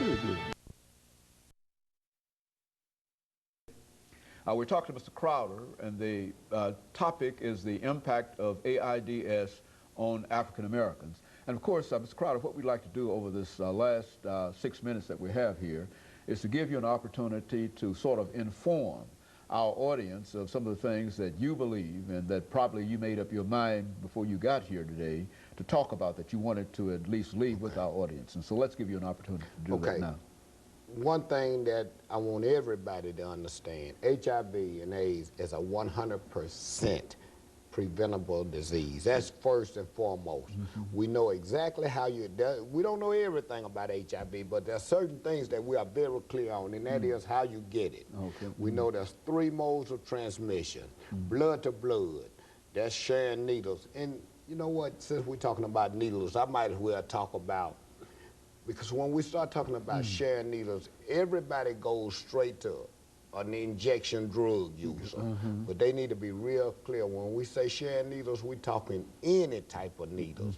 Good. We're talking to Mr. Crowder, and the topic is the impact of AIDS on African Americans. And of course, Mr. Crowder, what we'd like to do over this last 6 minutes that we have here is to give you an opportunity to sort of inform our audience of some of the things that you believe and that probably you made up your mind before you got here today to talk about, that you wanted to at least leave with our audience. And so let's give you an opportunity to do that now. One thing that I want everybody to understand, HIV and AIDS is a 100% preventable disease. That's first and foremost. We know exactly how we don't know everything about HIV, but there are certain things that we are very clear on, and that is how you get it. We know there's 3 modes of transmission: blood to blood, that's sharing needles. And you know what, since we're talking about needles, I might as well talk about, because when we start talking about sharing needles, everybody goes straight to an injection drug user. But they need to be real clear. When we say sharing needles, we're talking any type of needles.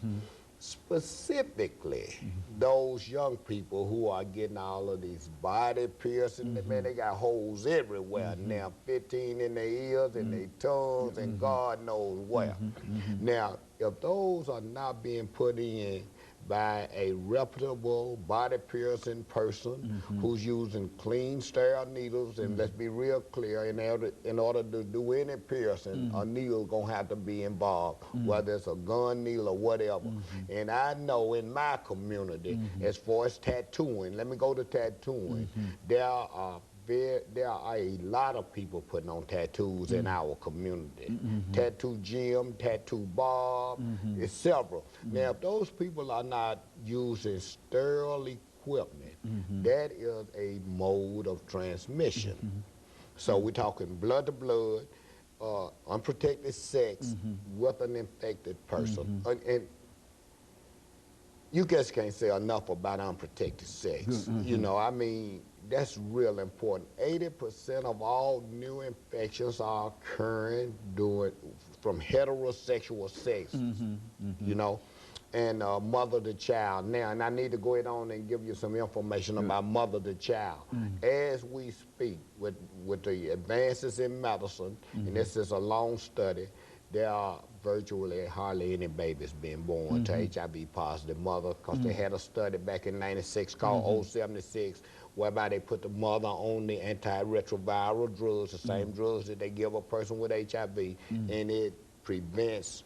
Specifically, those young people who are getting all of these body piercings. Man, they got holes everywhere now, 15 in their ears and their tongues and God knows where. Now, if those are not being put in by a reputable body piercing person who's using clean, sterile needles, and let's be real clear, in order to do any piercing, a needle gonna have to be involved, whether it's a gun needle or whatever. And I know in my community, as far as tattooing, let me go to tattooing, there are a lot of people putting on tattoos in our community. Tattoo Jim, Tattoo Bob, it's several. Now, if those people are not using sterile equipment, that is a mode of transmission. So we're talking blood to blood, unprotected sex with an infected person. And you just can't say enough about unprotected sex. You know, I mean, that's real important. 80% of all new infections are occurring from heterosexual sex, you know, and mother to child. Now, and I need to go ahead on and give you some information about mother to child. As we speak, with the advances in medicine, and this is a long study, there are virtually hardly any babies being born to HIV positive mother, because they had a study back in '96 called 076, whereby they put the mother on the antiretroviral drugs, the same drugs that they give a person with HIV, and it prevents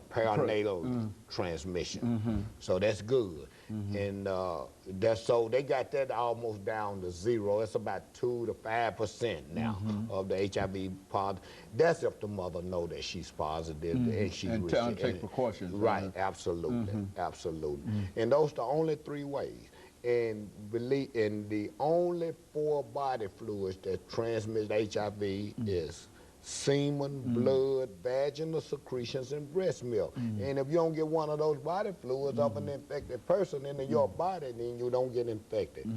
perinatal transmission. So that's good. And so they got that almost down to 0. It's about 2 to 5% now of the HIV positive. That's if the mother know that she's positive and she's and take precautions. Right, absolutely, absolutely. And those are the only 3 ways. And the only 4 body fluids that transmit HIV is semen, blood, vaginal secretions, and breast milk. And if you don't get one of those body fluids of an infected person into your body, then you don't get infected.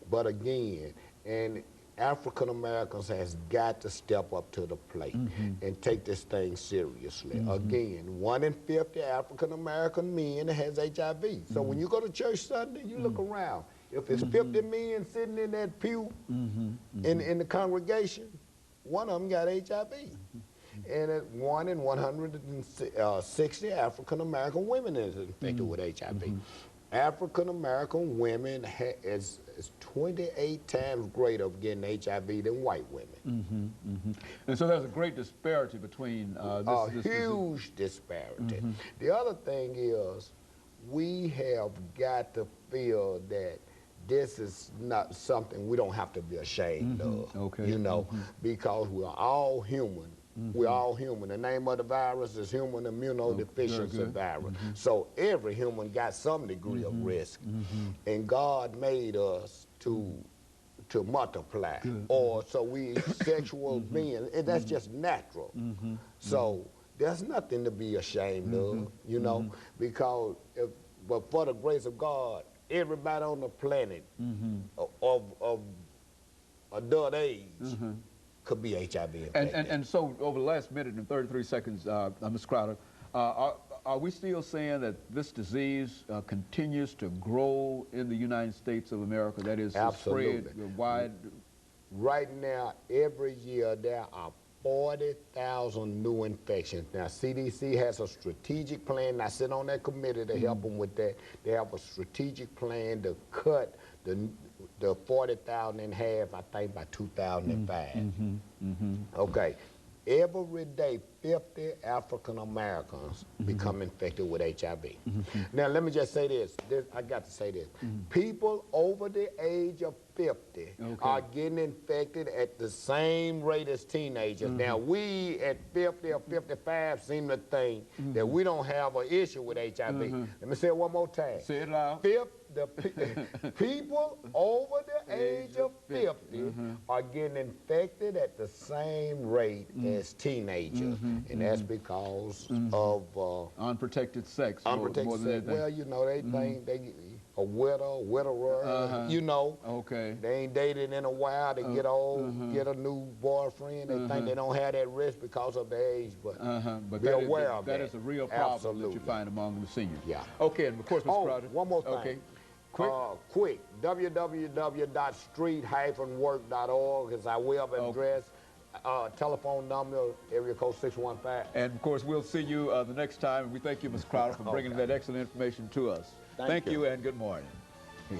But again, and African Americans has got to step up to the plate and take this thing seriously. Again, 1 in 50 African American men has HIV. So when you go to church Sunday, you look around. If it's 50 men sitting in that pew in the congregation, 1 of them got HIV. And 1 in 160 African American women is infected with HIV. African American women is 28 times greater of getting HIV than white women. And so there's a great disparity between this huge disparity. The other thing is, we have got to feel that this is not something we don't have to be ashamed of, you know, because we're all human. We're all human. The name of the virus is human immunodeficiency virus. So every human got some degree of risk. And God made us to multiply, or so we sexual beings, and that's just natural. So there's nothing to be ashamed of, you know, because but for the grace of God, everybody on the planet of adult age could be HIV infected. And so over the last minute and 33 seconds, Mr. Crowder, are we still saying that this disease continues to grow in the United States of America? That is, Absolutely. spread wide? Right now, every year there are 40,000 new infections. Now, CDC has a strategic plan. I sit on that committee to help them with that. They have a strategic plan to cut the 40,000 in half, I think, by 2005. Okay. Every day, 50 African Americans become infected with HIV. Now, let me just say this. I got to say this. People over the age of 50 are getting infected at the same rate as teenagers. Now, we at 50 or 55 seem to think that we don't have an issue with HIV. Let me say it one more time. Say it loud. People over the age of 50 are getting infected at the same rate as teenagers, and that's because of unprotected sex. Unprotected more than sex. anything. Well, you know, they think they a widower, you know. Okay. They ain't dated in a while. They get old, get a new boyfriend. They think they don't have that risk because of their age, but be aware of that. That is a real problem that you find among the seniors. Yeah. Okay, and of course, Mr. Crowder. One more thing. Okay. Quick, www.street-work.org is our web address. Telephone number, area code 615. And of course, we'll see you the next time. And we thank you, Mr. Crowder, for bringing that excellent information to us. Thank you. And good morning. Here,